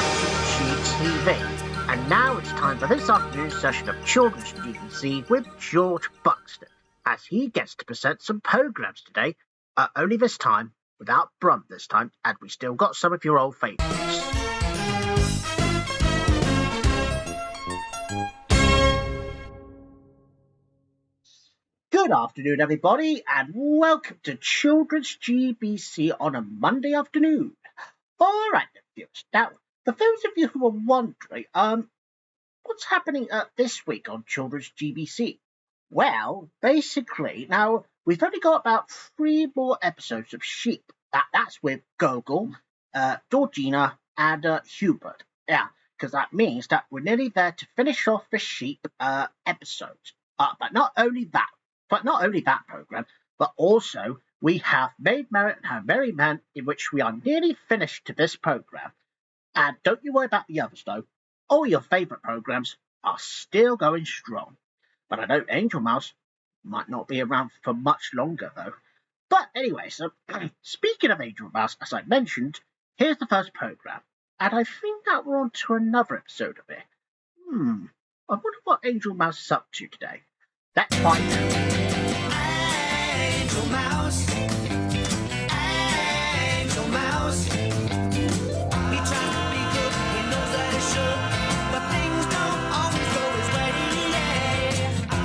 watching GTV. And now it's time for this afternoon's session of Children's GBC with George Buxton, as he gets to present some programmes today, only this time without Brunt this time, and we still got some of your old favourites. Good afternoon, everybody, and welcome to Children's GBC on a Monday afternoon. All right, viewers. Now, for those of you who are wondering, what's happening this week on Children's GBC? Well, basically, now we've only got about 3 more episodes of Sheep. That's with Gogol, Georgina, and Hubert. Yeah, because that means that we're nearly there to finish off the Sheep episodes. But not only that program, but also we have Maid Merit and Her Merry Men, in which we are nearly finished to this program. And don't you worry about the others, though. All your favourite programs are still going strong. But I know Angel Mouse might not be around for much longer, though. But anyway, so speaking of Angel Mouse, as I mentioned, here's the first program. And I think that we're on to another episode of it. I wonder what Angel Mouse is up to today. Let's find out. Angel Mouse. Angel Mouse. He tries to be good, he knows that he should, but things don't always go his way.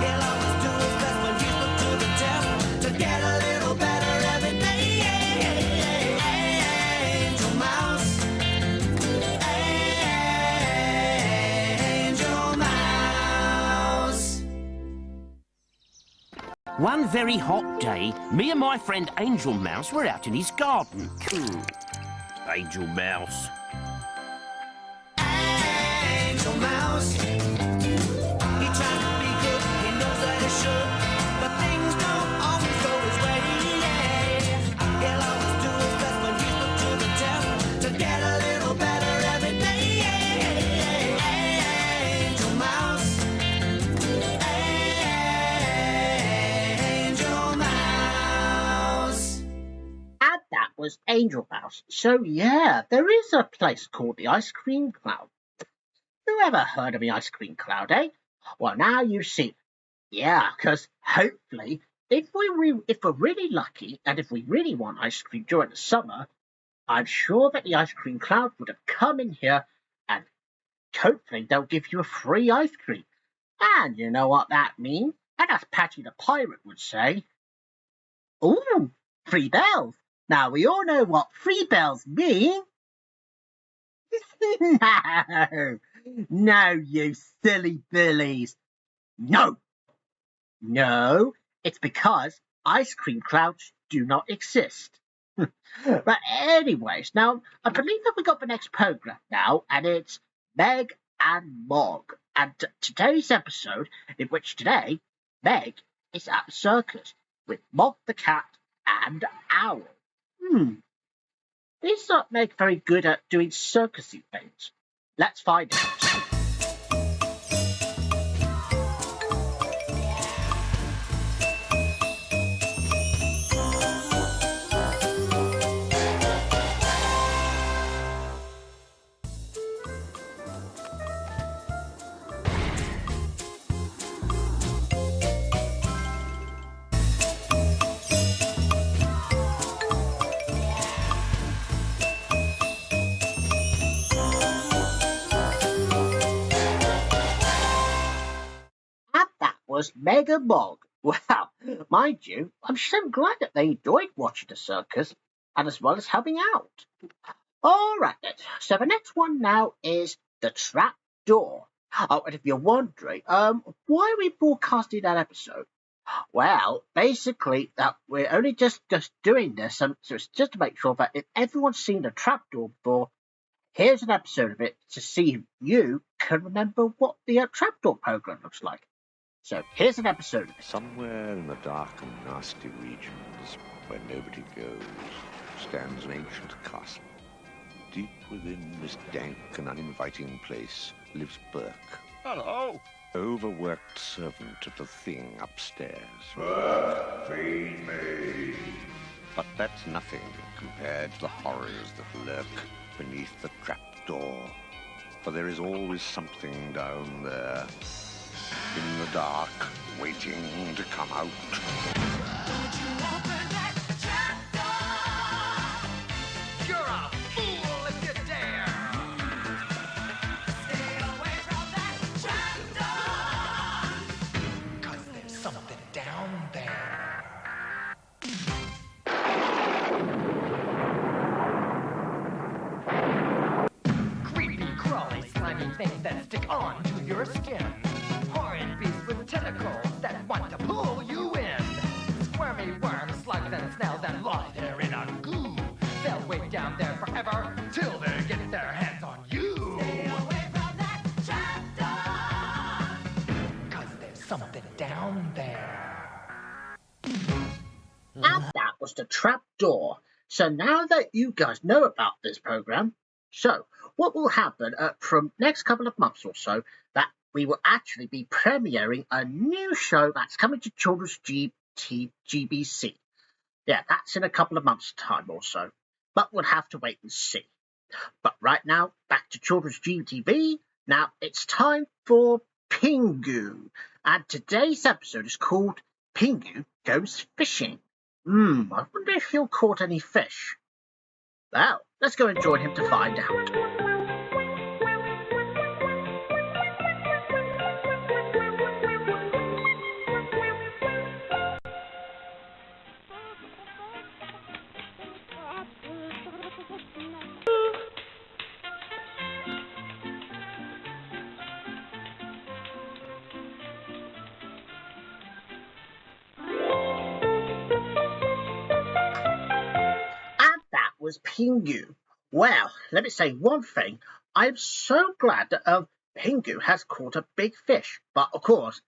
He'll always do his best when he's put to the test to get a little better every day. Angel Mouse. Angel Mouse. One very hot day, me and my friend Angel Mouse were out in his garden. Angel Mouse. Angel Mouse. He tries to be good, he knows that he should, but things don't always go his way. He'll always do his best when he's put to the test to get a little better every day. Angel Mouse. Angel Mouse. And that was Angel Mouse. So yeah, there is a place called the Ice Cream Cloud. Who ever heard of the Ice Cream Cloud, eh? Well, now you see. Yeah, because hopefully, if we're really lucky and if we really want ice cream during the summer, I'm sure that the Ice Cream Cloud would have come in here and hopefully they'll give you a free ice cream. And you know what that means? And as Patty the Pirate would say, ooh, free bells. Now, we all know what free bells mean. No, you silly billies. No, it's because ice cream clouds do not exist. But anyways, now, I believe that we got the next program now, and it's Meg and Mog. And today's episode, in which today, Meg is at the circus with Mog the cat and Owl. Is not Meg very good at doing circusy things? Let's find out. Was Meg and Mog. Well, mind you, I'm so glad that they enjoyed watching the circus and as well as helping out. All right then, so the next one now is the trap door. Oh, and if you're wondering, why are we broadcasting that episode? Well, basically, that we're only just doing this, so it's just to make sure that if everyone's seen the trap door before, here's an episode of it to see if you can remember what the trapdoor program looks like. So here's an episode of it. Somewhere in the dark and nasty regions where nobody goes stands an ancient castle. Deep within this dank and uninviting place lives Burke. Hello. Overworked servant of the thing upstairs. Burke, feed me. But that's nothing compared to the horrors that lurk beneath the trap trapdoor, for there is always something down there, in the dark, waiting to come out. You're a fool if you dare. Stay away from that trapdoor. 'Cause there's something down there. Creepy, crawly, slimy things that stick onto your skin. Horrid beasts with tentacles that want to pull you in. Squirmy worms, slugs, and snails that lie there in a goo. They'll wait down there forever till they get their hands on you. Stay away from that trapdoor. 'Cause there's something down there. And that was the trapdoor. So now that you guys know about this program, so what will happen from next couple of months or so, that we will actually be premiering a new show that's coming to Children's GBC. Yeah, that's in a couple of months' time or so, but we'll have to wait and see. But right now, back to Children's GTV. Now it's time for Pingu, and today's episode is called Pingu Goes Fishing. I wonder if he'll caught any fish. Well, let's go and join him to find out. Was Pingu. Well, let me say one thing. I'm so glad that Pingu has caught a big fish. But of course,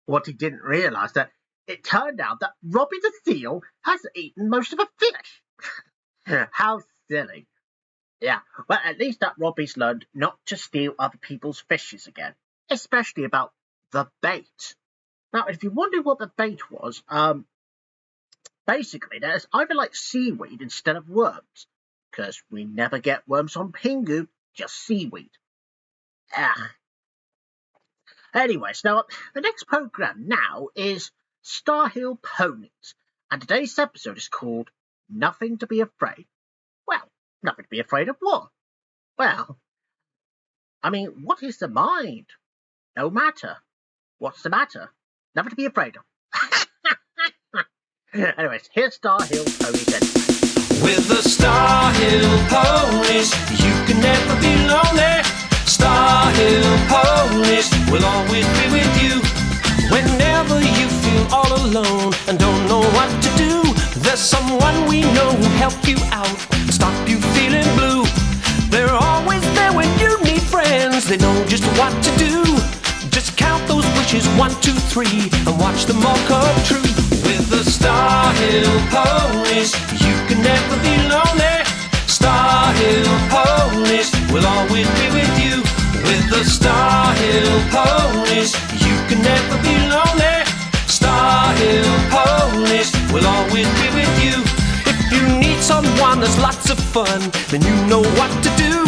what he didn't realise that it turned out that Robbie the seal has eaten most of the fish. How silly. Yeah, well, at least that Robbie's learned not to steal other people's fishes again, especially about the bait. Now, if you wonder what the bait was, basically, there's either like seaweed instead of worms, because we never get worms on Pingu, just seaweed. Anyways, now the next program now is Star Hill Ponies, and today's episode is called Nothing to Be Afraid. Well, nothing to be afraid of what? Well, I mean, what is the mind? No matter. What's the matter? Nothing to be afraid of. Anyways, here's Star Hill Ponies anyway. With the Star Hill Ponies, you can never be lonely. Star Hill Ponies will always be with you. Whenever you feel all alone and don't know what to do, there's someone we know who'll help you out, stop you feeling blue. They're always there when you need friends. They know just what to do. Just count those wishes, 1, 2, 3, and watch them all come true. With the Star Hill Ponies, you can never be lonely. Star Hill Ponies will always be with you. With the Star Hill Ponies, you can never be lonely. Star Hill Ponies will always be with you. If you need someone that's lots of fun, then you know what to do.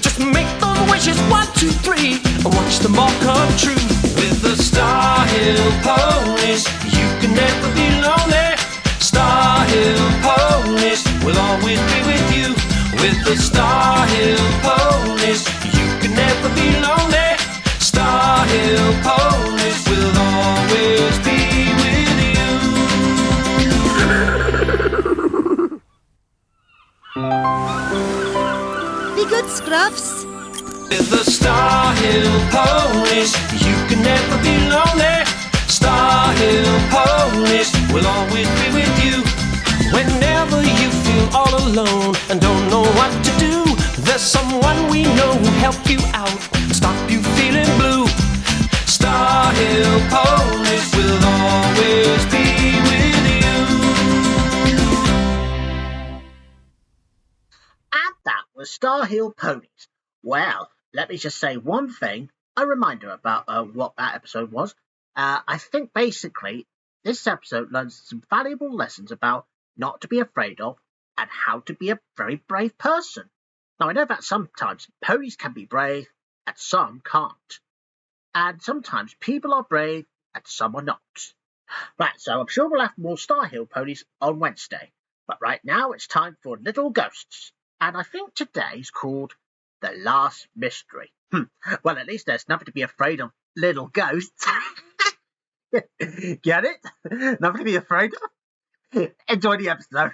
Just make those wishes, 1, 2, 3, and watch them all come true. With the Star Hill Ponies, you can never be lonely. Star Hill Ponies will always be with you. With the Star Hill Ponies, you can never be lonely. Star Hill Ponies will always be with you. Be good, Scruffs. With the Star Hill Ponies, you can never be lonely. Star Hill Ponies will always be with you. Whenever you feel all alone and don't know what to do, there's someone we know who'll help you out, stop you feeling blue. Star Hill Ponies will always be with you. And that was Star Hill Ponies. Well, let me just say one thing, a reminder about what that episode was. I think basically this episode learns some valuable lessons about not to be afraid of and how to be a very brave person. Now, I know that sometimes ponies can be brave and some can't. And sometimes people are brave and some are not. Right, so I'm sure we'll have more Star Hill ponies on Wednesday. But right now it's time for Little Ghosts. And I think today's called The Last Mystery. Well, at least there's nothing to be afraid of little ghosts. Get it? Nothing to be afraid of? Enjoy the episode.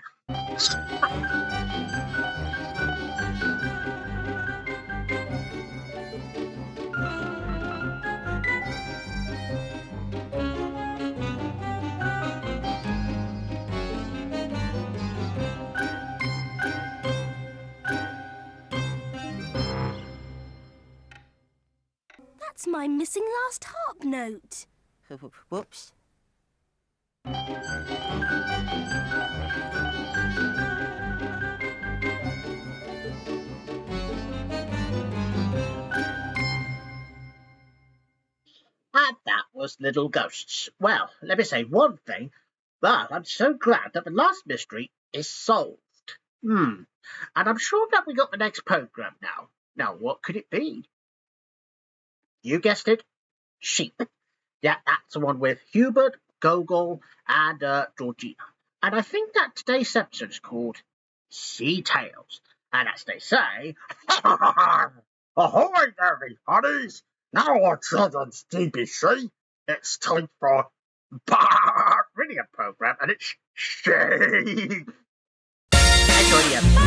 That's my missing last harp note. Whoops. And that was Little Ghosts. Well, let me say one thing. Well, I'm so glad that the last mystery is solved. And I'm sure that we got the next programme now. Now, what could it be? You guessed it, sheep. Yeah, that's the one with Hubert, Gogol, and Georgina. And I think that today's episode is called Sea Tales. And as they say, ahoy there, me honey's! Now on Children's GBC, it's time for radio program, and it's sheep. Enjoy the episode.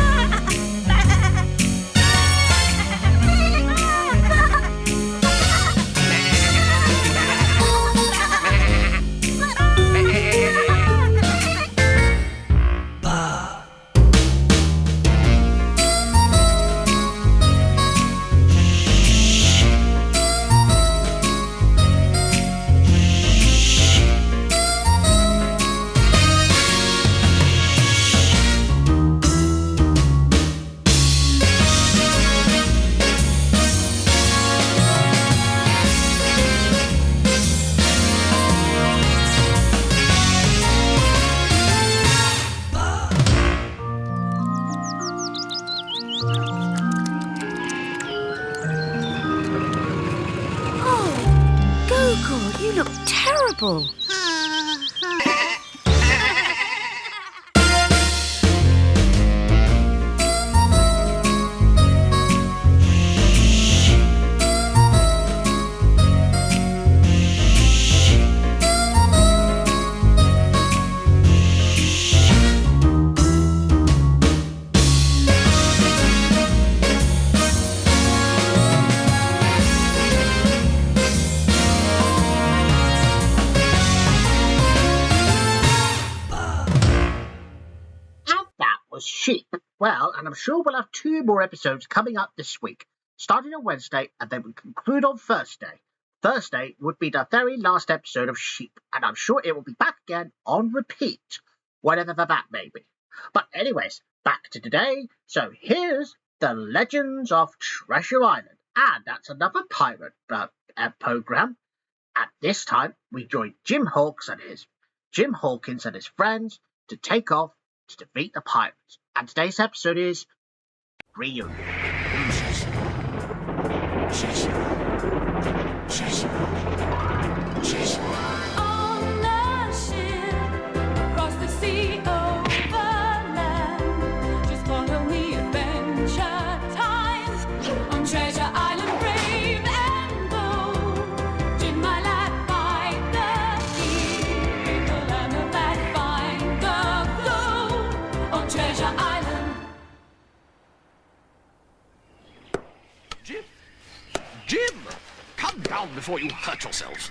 You look terrible. Sheep. Well, and I'm sure we'll have 2 more episodes coming up this week, starting on Wednesday, and then we conclude on Thursday. Thursday would be the very last episode of Sheep, and I'm sure it will be back again on repeat, whatever that may be. But anyways, back to today. So here's the Legends of Treasure Island, and that's another pirate program. At this time, we join Jim Hawkins and his friends to take off to defeat the pirates. And today's episode is Reunion. On the ship, across the sea, over land, just follow me, adventure time. On Treasure Island, brave and bold, Jim, my lad, fight the evil and the bad, find the gold. On Treasure Island. Jim! Come down before you hurt yourselves.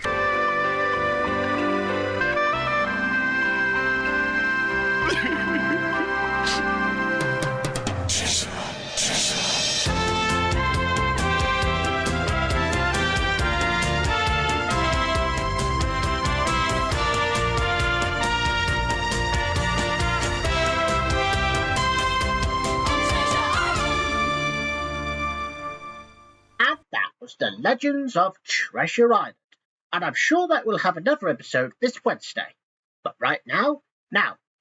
And that was the Legends of Treasure Island. And I'm sure that we'll have another episode this Wednesday. But right now,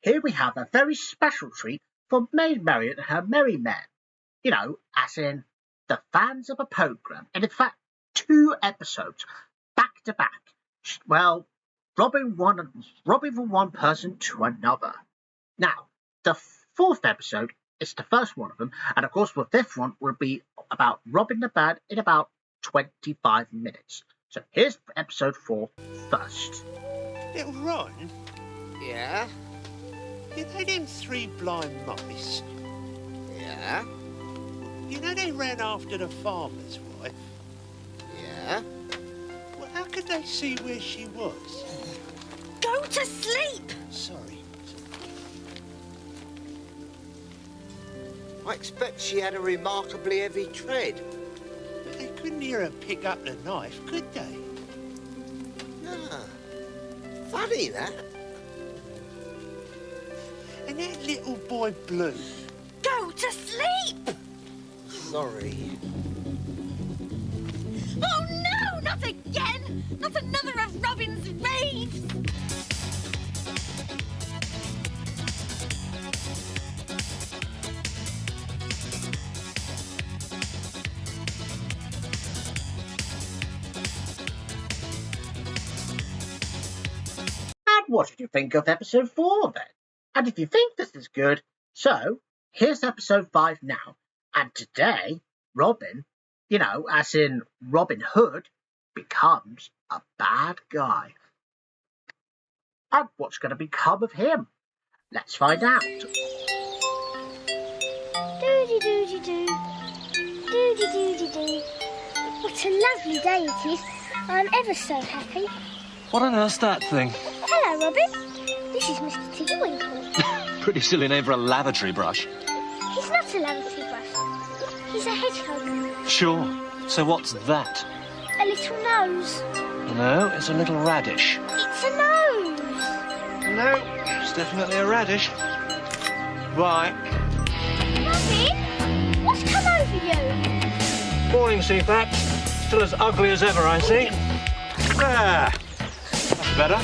here we have a very special treat for Maid Marian and her merry men. as in the fans of a programme, and in fact, 2 episodes back to back. Well, robbing from one person to another. Now, the 4th episode is the first one of them, and of course, the 5th one will be about robbing the bank in about 25 minutes. So here's episode 4 first. Little Ron, Yeah? you know them 3 blind mice? Yeah? You know they ran after the farmer's wife? Yeah? Well, how could they see where she was? Go to sleep! Sorry. I expect she had a remarkably heavy tread. But they couldn't hear her pick up the knife, could they? Ah, funny that. And that little boy Blue, Go to sleep! Sorry. Oh no, not again! Not another of Robin's raves! And what did you think of episode 4 then? And if you think this is good, so here's episode 5 now. And today, Robin, as in Robin Hood, becomes a bad guy. And what's going to become of him? Let's find out. Doody-doody-doo. Doody-doody-doo. What a lovely day it is. I'm ever so happy. What on earth's that thing? Hello, Robin. This is Mr. Tiggerwinkle. Pretty silly name for a lavatory brush. He's not a lavatory brush. He's a hedgehog. Sure. So what's that? A little nose. No, it's a little radish. It's a nose. No, it's definitely a radish. Why? Robin, what's come over you? Morning, CFAP. Still as ugly as ever, I see. There. That's better.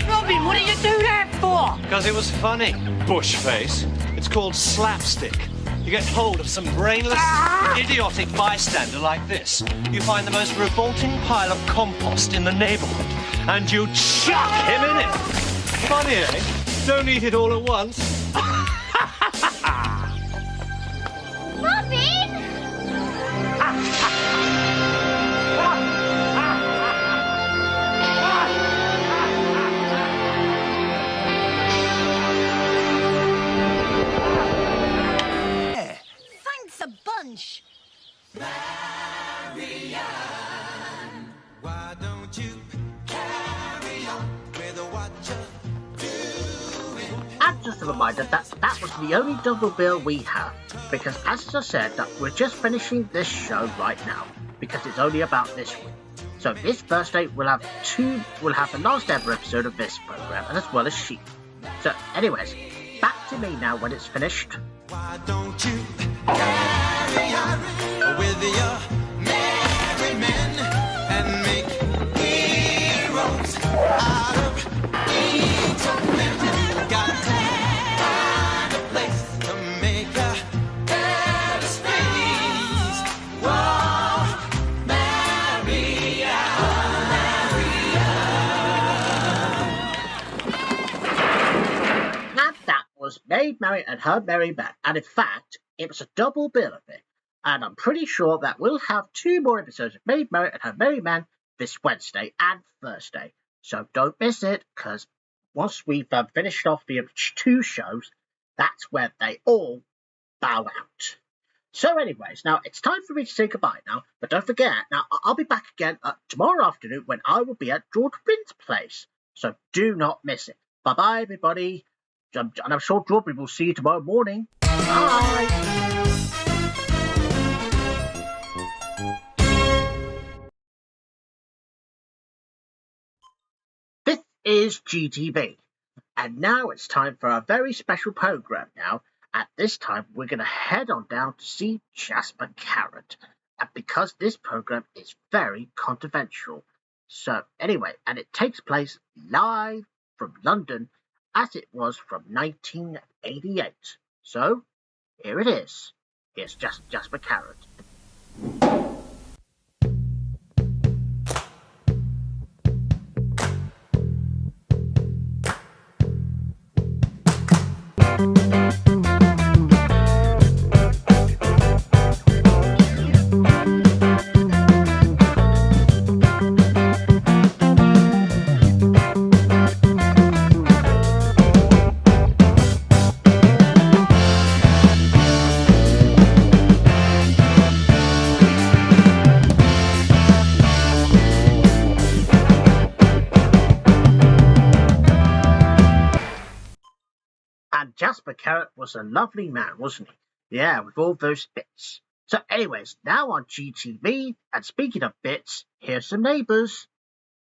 Robin, what did you do that for? Because it was funny. Bush face. It's called slapstick. You get hold of some brainless, idiotic bystander like this. You find the most revolting pile of compost in the neighborhood, and you chuck him in it. Funny, eh? Don't eat it all at once. Robin! Thanks a bunch. Why don't you carry on with what you're doing? And just a reminder that was the only double bill we have, because as I said, that we're just finishing this show right now, because it's only about this week. So this Thursday we'll have the last ever episode of this program, and as well as Sheep. So anyways, back to me now when it's finished. Why don't you carry on with your merry men and make heroes out of each of them? Got to find a place to make a better space. Whoa, marry And that was Maid Marian and Her Merry Man, and in fact, it was a double bill of it. And I'm pretty sure that we'll have 2 more episodes of Maid Marian and Her Merry Man this Wednesday and Thursday. So don't miss it, because once we've finished off the 2 shows, that's where they all bow out. So anyways, now it's time for me to say goodbye now, but don't forget, now I'll be back again tomorrow afternoon when I will be at George Buxton's place. So do not miss it. Bye-bye, everybody. And I'm sure George will see you tomorrow morning. Bye. This is GTV, and now it's time for a very special program now. At this time, we're going to head on down to see Jasper Carrot, and because this program is very controversial. So anyway, and it takes place live from London as it was from 1988. So here it is. here's Jasper Carrot. And Jasper Carrot was a lovely man, wasn't he? Yeah, with all those bits. So anyways, now on GTV, and speaking of bits, here's some neighbours.